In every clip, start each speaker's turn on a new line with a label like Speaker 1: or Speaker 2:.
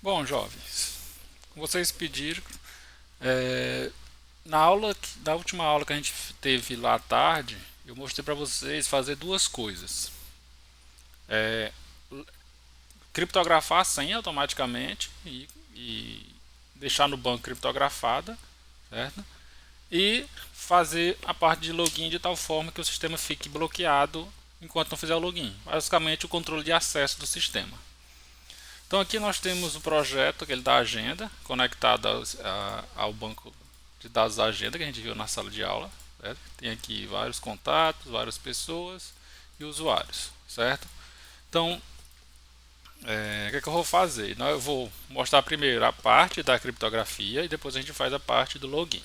Speaker 1: Bom, jovens, como vocês pediram, é, na última aula que a gente teve lá à tarde, eu mostrei para vocês fazer duas coisas: é, criptografar a senha automaticamente e deixar no banco criptografada, certo? E fazer a parte de login de tal forma que o sistema fique bloqueado enquanto não fizer o login. Basicamente, o controle de acesso do sistema. Então aqui nós temos o projeto, aquele da agenda, conectado ao banco de dados da agenda que a gente viu na sala de aula. Certo? Tem aqui vários contatos, várias pessoas e usuários, certo? Então, o que, é que eu vou fazer? Eu vou mostrar primeiro a parte da criptografia e depois a gente faz a parte do login.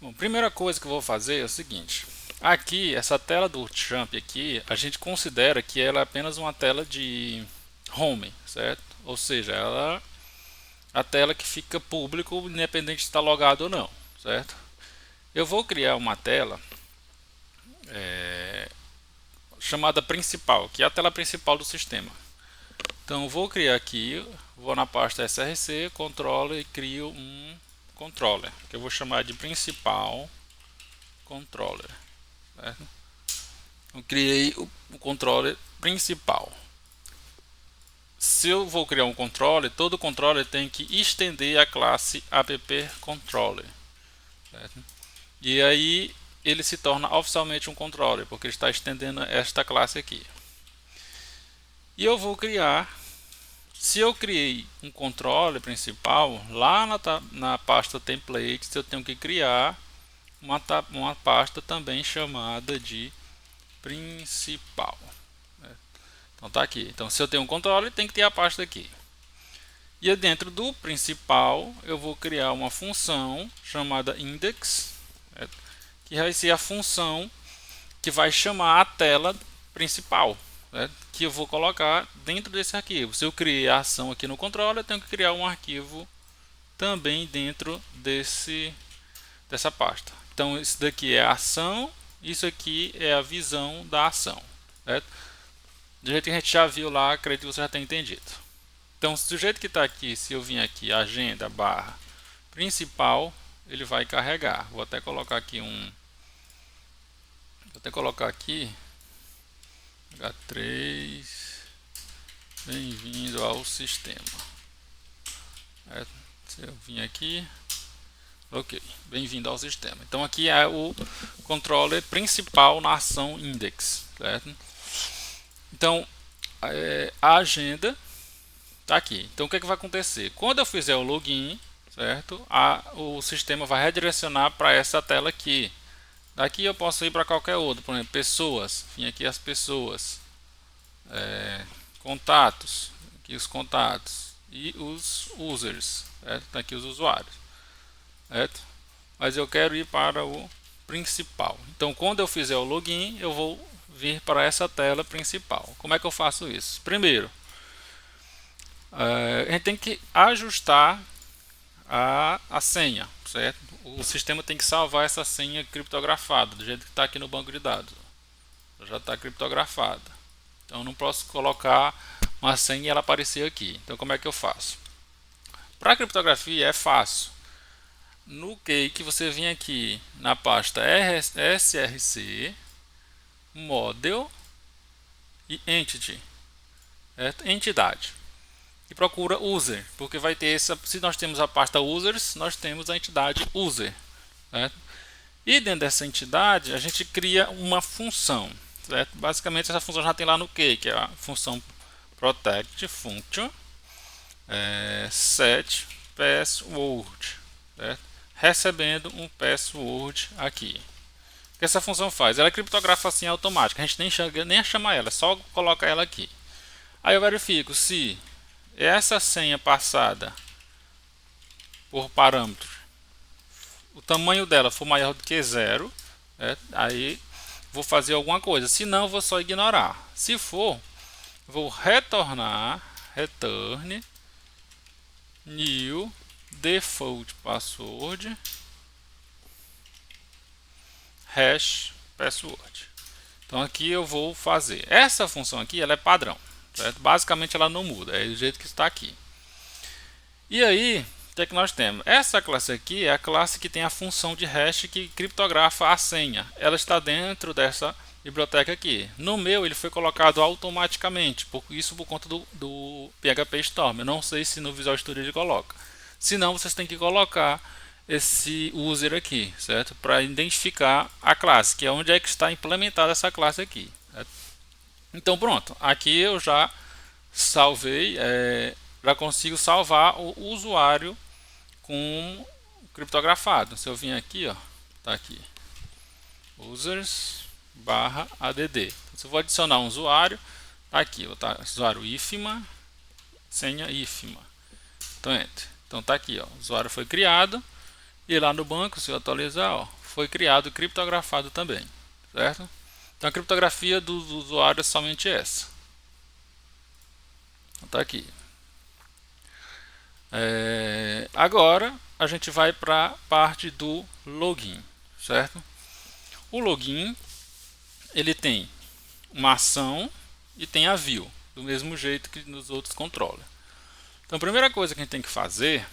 Speaker 1: Bom, primeira coisa que eu vou fazer é o seguinte. Aqui, essa tela do Champ aqui, a gente considera que ela é apenas uma tela de home, certo? Ou seja, ela é a tela que fica público independente de estar logado ou não, certo? Eu vou criar uma tela chamada principal, que é a tela principal do sistema. Então vou criar aqui, vou na pasta src, controller e crio um controller, que eu vou chamar de principal controller. Certo? Eu criei o controller principal. Se eu vou criar um controller, todo controller tem que estender a classe appcontroller. Certo? E aí ele se torna oficialmente um controller, porque ele está estendendo esta classe aqui. E eu vou criar, se eu criei um controller principal, lá na pasta templates eu tenho que criar uma pasta também chamada de principal. Então tá aqui. Então se eu tenho um controller, tem que ter a pasta aqui. E dentro do principal eu vou criar uma função chamada index, que vai ser a função que vai chamar a tela principal, que eu vou colocar dentro desse arquivo. Se eu criei a ação aqui no controller, eu tenho que criar um arquivo também dentro dessa pasta. Então isso daqui é a ação, isso aqui é a visão da ação. Certo? Do jeito que a gente já viu lá, acredito que você já tenha entendido. Então, do jeito que está aqui, se eu vim aqui, agenda barra principal, ele vai carregar. Vou até colocar aqui H3, bem-vindo ao sistema. Se eu vim aqui, ok, bem-vindo ao sistema. Então aqui é o controller principal na ação index, certo? Então a agenda está aqui. Então o que, é que vai acontecer? Quando eu fizer o login, certo? O sistema vai redirecionar para essa tela aqui. Daqui eu posso ir para qualquer outro, por exemplo, pessoas. Vim aqui as pessoas, contatos, aqui os contatos e os users, certo? Tá aqui os usuários, certo? Mas eu quero ir para o principal. Então, quando eu fizer o login, eu vou vir para essa tela principal. Como é que eu faço isso? Primeiro, a gente tem que ajustar a senha, certo? O sistema tem que salvar essa senha criptografada, do jeito que está aqui no banco de dados. Já está criptografada. Então, não posso colocar uma senha e ela aparecer aqui. Então, como é que eu faço? Para a criptografia é fácil. No Cake você vem aqui na pasta src, model e entity, certo? Entidade. E procura user, porque vai ter se nós temos a pasta users, nós temos a entidade user, certo? E dentro dessa entidade a gente cria uma função, certo? Basicamente essa função já tem lá no Cake, que é a função protect function set password, certo? Recebendo um password aqui. O que essa função faz? Ela criptografa assim automática. A gente nem chama ela, só coloca ela aqui. Aí eu verifico se essa senha passada por parâmetro, o tamanho dela for maior do que zero, aí vou fazer alguma coisa. Se não, vou só ignorar. Se for, vou retornar return new default password hash password. Então aqui eu vou fazer essa função aqui, ela é padrão, certo? Basicamente ela não muda, é do jeito que está aqui. E aí, o que é que nós temos? Essa classe aqui é a classe que tem a função de hash que criptografa a senha. Ela está dentro dessa biblioteca aqui. No meu ele foi colocado automaticamente, isso por conta do PHP Storm. Eu não sei se no Visual Studio ele coloca. Se não, vocês têm que colocar esse user aqui, certo? Para identificar a classe, que é onde é que está implementada essa classe aqui, certo? Então pronto, aqui eu já salvei, já consigo salvar o usuário com criptografado. Se eu vim aqui, ó, tá aqui, users /add. Então, se eu vou adicionar um usuário, tá aqui, vou botar usuário IFMA, senha IFMA. Então enter. Então tá aqui, ó, o usuário foi criado e lá no banco, se eu atualizar, ó, foi criado e criptografado também, certo? Então a criptografia do usuário é somente essa. Então, tá aqui. Agora a gente vai para a parte do login, certo? O login ele tem uma ação e tem a view, do mesmo jeito que nos outros controllers. Então a primeira coisa que a gente tem que fazer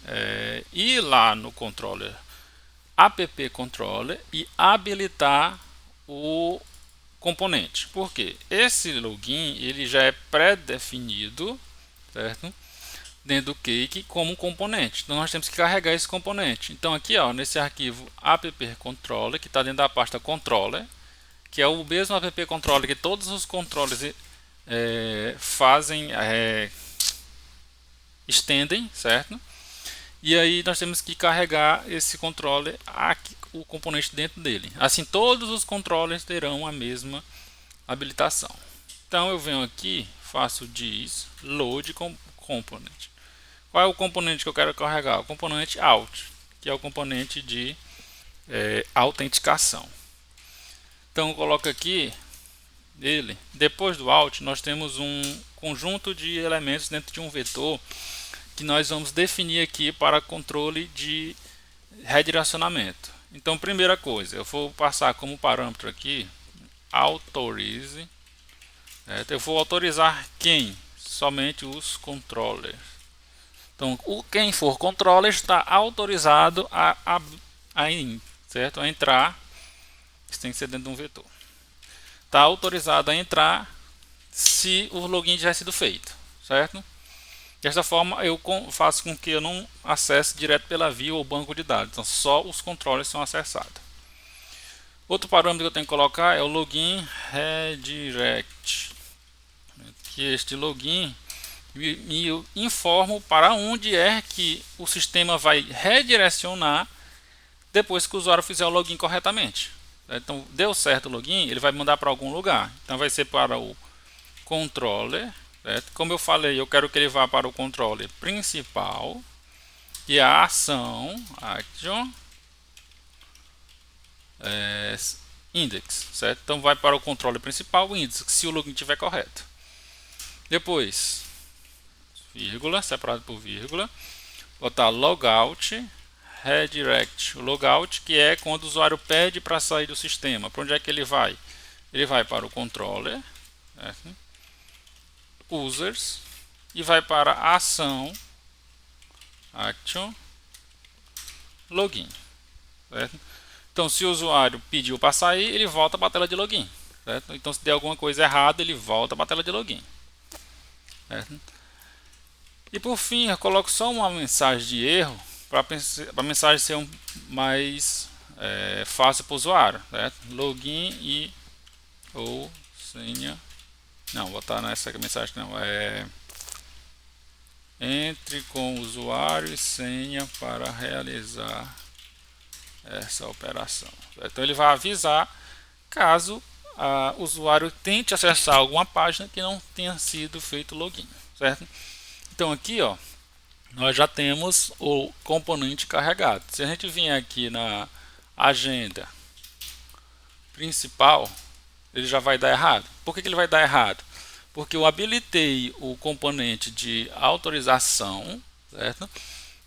Speaker 1: é ir lá no controller app controller e habilitar o componente. Por quê? Esse login ele já é pré-definido, certo? Dentro do cake como componente. Então nós temos que carregar esse componente. Então aqui, ó, nesse arquivo app controller, que está dentro da pasta controller, que é o mesmo app controller que todos os controllers fazem, estendem, certo? E aí nós temos que carregar esse controller, o componente dentro dele. Assim todos os controllers terão a mesma habilitação. Então eu venho aqui, faço diz load component. Qual é o componente que eu quero carregar? O componente out, que é o componente de autenticação. Então eu coloco aqui ele. Depois do out nós temos um conjunto de elementos dentro de um vetor que nós vamos definir aqui para controle de redirecionamento. Então primeira coisa, eu vou passar como parâmetro aqui authorize. Eu vou autorizar quem? Somente os controllers. Então quem for controller está autorizado certo? A entrar. Isso tem que ser dentro de um vetor. Está autorizado a entrar se o login já sido feito, certo? Desta forma eu faço com que eu não acesse direto pela view ou banco de dados. Então só os controllers são acessados. Outro parâmetro que eu tenho que colocar é o login redirect. Que este login me informa para onde é que o sistema vai redirecionar depois que o usuário fizer o login corretamente. Então deu certo o login, ele vai mandar para algum lugar. Então vai ser para o controller. Certo? Como eu falei, eu quero que ele vá para o controller principal e a ação action index, certo? Então vai para o controller principal o index, se o login estiver correto. Depois, vírgula, separado por vírgula, botar logout redirect. O logout que é quando o usuário pede para sair do sistema. Para onde é que ele vai? Ele vai para o controller, certo? Users e vai para a ação action login, certo? Então se o usuário pediu para sair, ele volta para a tela de login, certo? Então se der alguma coisa errada, ele volta para a tela de login, certo? E por fim eu coloco só uma mensagem de erro para a mensagem ser mais fácil para o usuário, certo? Login e ou senha. Não, vou botar nessa mensagem não. Entre com usuário e senha para realizar essa operação. Então ele vai avisar caso o usuário tente acessar alguma página que não tenha sido feito login, certo? Então aqui, ó, nós já temos o componente carregado. Se a gente vier aqui na agenda principal, ele já vai dar errado. Por que ele vai dar errado? Porque eu habilitei o componente de autorização, certo?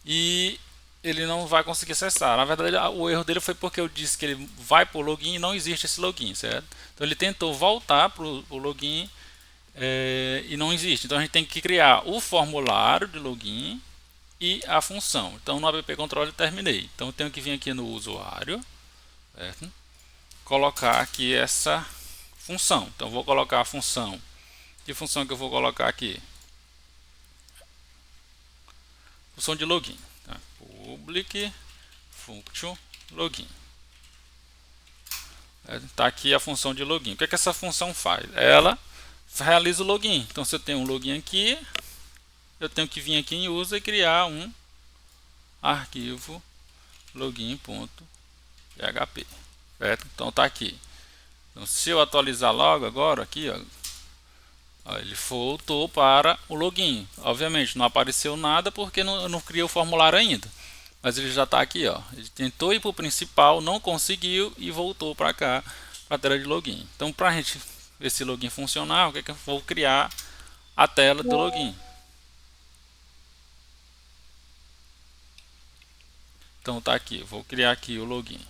Speaker 1: E ele não vai conseguir acessar. Na verdade, o erro dele foi porque eu disse que ele vai para o login e não existe esse login, certo? Então ele tentou voltar para o login e não existe. Então a gente tem que criar o formulário de login e a função. Então no app controle terminei. Então eu tenho que vir aqui no usuário, certo? Colocar aqui essa função. Então vou colocar a função. Que função que eu vou colocar aqui? Função de login. Tá? Public function login. Está aqui a função de login. O que é que essa função faz? Ela realiza o login. Então se eu tenho um login aqui, eu tenho que vir aqui em user e criar um arquivo login.php, certo? Então está aqui. Então, se eu atualizar logo agora aqui, ó, ele voltou para o login. Obviamente não apareceu nada porque eu não criei o formulário ainda. Mas ele já está aqui, ó. Ele tentou ir para o principal, não conseguiu e voltou para cá, para a tela de login. Então, para a gente ver esse login funcionar, o que é que eu vou criar? A tela do login. Então tá aqui, vou criar aqui o login.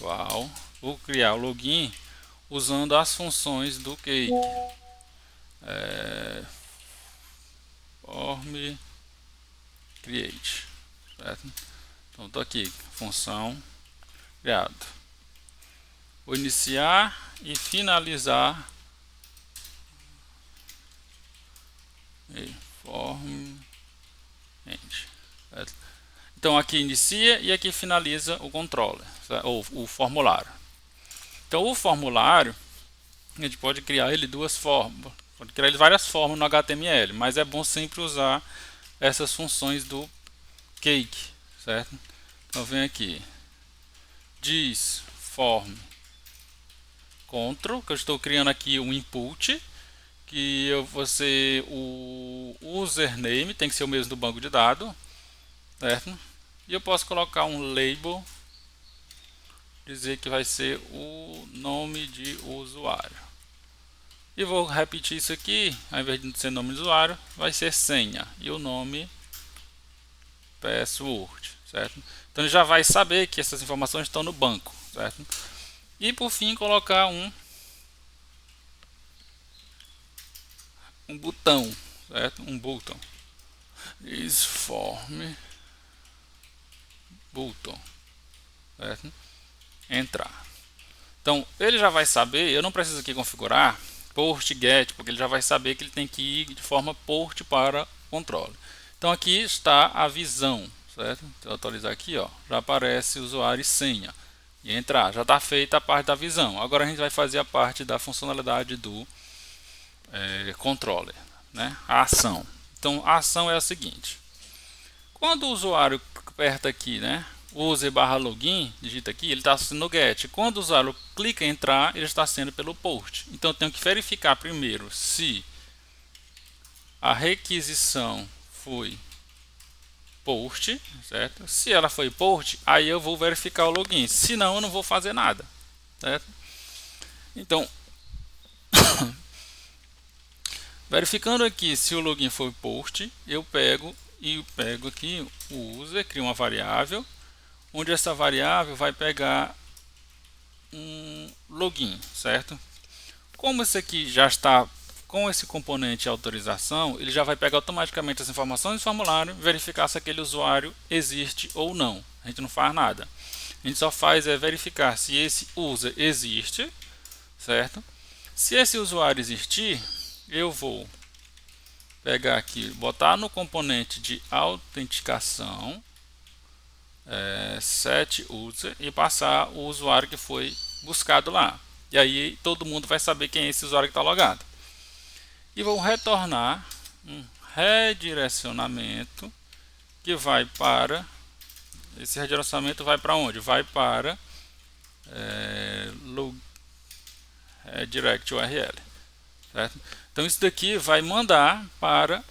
Speaker 1: Uau. Vou criar o login usando as funções do Cake. Form create, certo? Então estou aqui, função criado. Vou iniciar e finalizar form end, certo? Então aqui inicia e aqui finaliza o controller, ou o formulário. Então o formulário a gente pode criar ele de duas formas, pode criar ele de várias formas no HTML, mas é bom sempre usar essas funções do Cake, certo? Então vem aqui, diz form control, que eu estou criando aqui um input, que o username tem que ser o mesmo do banco de dados, certo? E eu posso colocar um label, dizer que vai ser o nome de usuário. E vou repetir isso aqui, ao invés de ser nome de usuário, vai ser senha e o nome password, certo? Então ele já vai saber que essas informações estão no banco, certo? E por fim colocar um botão, certo? Um botão. Is form button, certo? Entrar. Então ele já vai saber, eu não preciso aqui configurar port get, porque ele já vai saber que ele tem que ir de forma port para controle. Então aqui está a visão, certo? Se eu atualizar aqui, ó, já aparece usuário e senha e entrar, já está feita a parte da visão. Agora a gente vai fazer a parte da funcionalidade do controller, né? A ação. Então a ação é a seguinte: quando o usuário aperta aqui, né, user/login, digita aqui, ele está sendo no get. Quando o usuário clica em entrar, ele está sendo pelo port. Então eu tenho que verificar primeiro se a requisição foi port, certo? Se ela foi port, aí eu vou verificar o login. Se não, eu não vou fazer nada, certo? Então, verificando aqui se o login foi port, eu pego aqui o user, crio uma variável, onde essa variável vai pegar um login, certo? Como esse aqui já está com esse componente autorização, ele já vai pegar automaticamente as informações do formulário, verificar se aquele usuário existe ou não. A gente não faz nada. A gente só faz verificar se esse user existe, certo? Se esse usuário existir, eu vou pegar aqui, botar no componente de autenticação, set user, e passar o usuário que foi buscado lá. E aí todo mundo vai saber quem é esse usuário que está logado. E vou retornar um redirecionamento que vai para... Esse redirecionamento vai para onde? Vai para redirect URL. Certo? Então isso daqui vai mandar para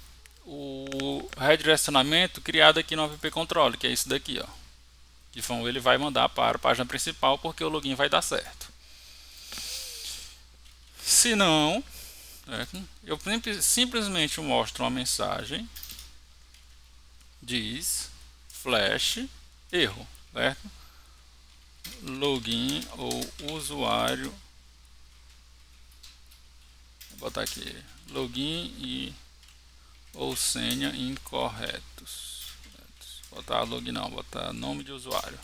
Speaker 1: o redirecionamento criado aqui no app controle, que é isso daqui, ó. Então ele vai mandar para a página principal porque o login vai dar certo. Se não, certo? Eu simplesmente mostro uma mensagem, diz flash erro, certo? Login ou usuário Vou botar aqui login e ou senha incorretos. Vou botar login não, vou botar nome de usuário.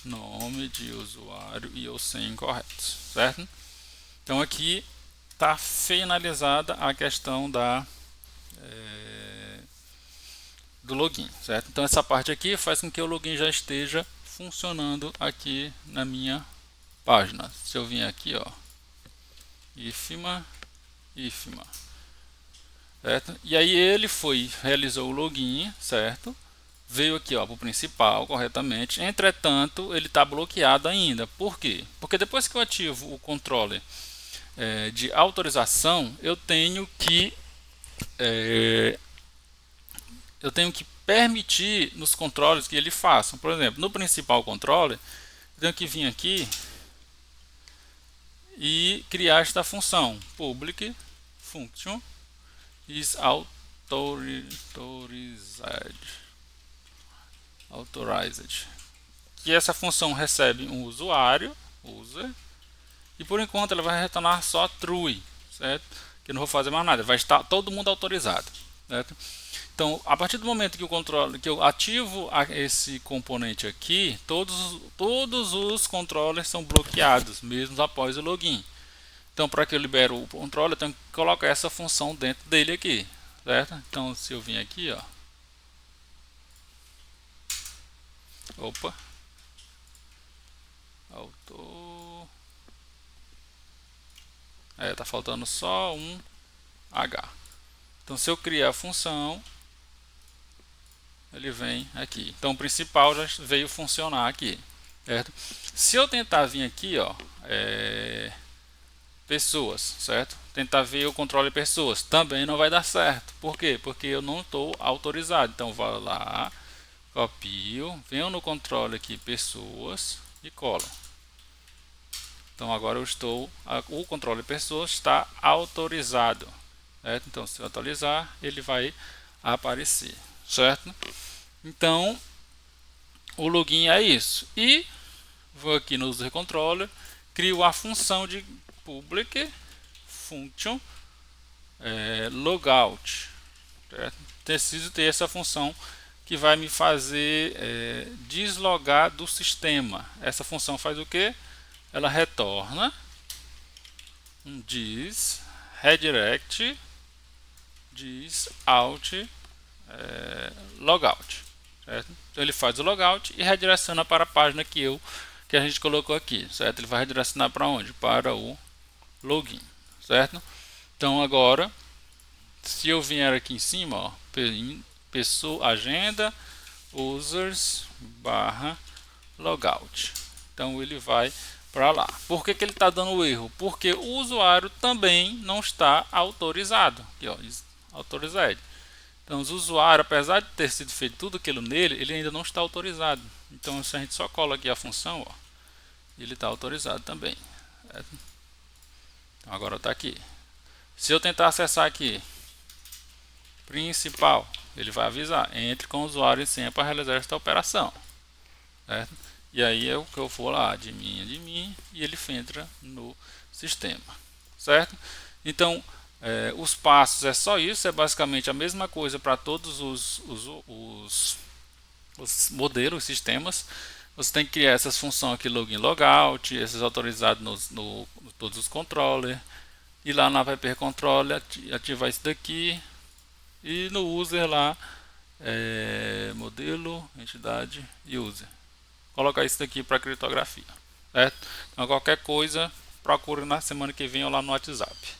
Speaker 1: Nome de usuário e ou senha incorretos, certo? Então aqui está finalizada a questão do login, certo? Então essa parte aqui faz com que o login já esteja funcionando aqui na minha página. Se eu vim aqui, ó, ifma, certo? E aí ele realizou o login, certo? Veio aqui, ó, para o principal corretamente. Entretanto, ele está bloqueado ainda. Por quê? Porque depois que eu ativo o controle de autorização, eu tenho que permitir nos controles que ele faça. Por exemplo, no principal controle, eu tenho que vir aqui e criar esta função public function is authorized, que essa função recebe um usuário, user, e por enquanto ela vai retornar só true, certo? Que eu não vou fazer mais nada, vai estar todo mundo autorizado, certo? Então, a partir do momento que eu ativo esse componente aqui, todos os controllers são bloqueados, mesmo após o login. Então, para que eu libere o controller, eu tenho que colocar essa função dentro dele aqui, certo? Então, se eu vim aqui, ó, opa, tá faltando só um H. Então, se eu criar a função, ele vem aqui. Então, o principal já veio funcionar aqui, certo? Se eu tentar vir aqui, ó, pessoas, certo? Tentar ver o controle de pessoas, também não vai dar certo. Por quê? Porque eu não estou autorizado. Então, vou lá, copio, venho no controle aqui, pessoas, e colo. Então, agora o controle de pessoas está autorizado, certo? Então, se eu atualizar, ele vai aparecer, certo? Então, o login é isso. E vou aqui no user controller, crio a função de public function logout, certo? Preciso ter essa função que vai me fazer deslogar do sistema. Essa função faz o que? Ela retorna um diz redirect diz out logout, certo? Então ele faz o logout e redireciona para a página que a gente colocou aqui, certo? Ele vai redirecionar para onde? Para o login, certo? Então agora, se eu vier aqui em cima, ó, pessoa, agenda, users barra logout, então ele vai para lá. Por que ele está dando erro? Porque o usuário também não está autorizado. Aqui, ó, authorized. Então, os usuários, apesar de ter sido feito tudo aquilo nele, ele ainda não está autorizado. Então, se a gente só cola aqui a função, ó, ele está autorizado também. Certo? Então, agora está aqui. Se eu tentar acessar aqui, principal, ele vai avisar, entre com o usuário e senha para realizar esta operação. Certo? E aí é o que eu for lá, admin, e ele entra no sistema. Certo? Então, os passos é só isso, é basicamente a mesma coisa para todos os modelos, sistemas. Você tem que criar essas funções aqui, login, logout, esses autorizados no todos os controllers, e lá na app controller ativar isso daqui, e no user lá, modelo, entidade e user. Colocar isso daqui para criptografia, certo? Então qualquer coisa, procure na semana que vem ou lá no WhatsApp.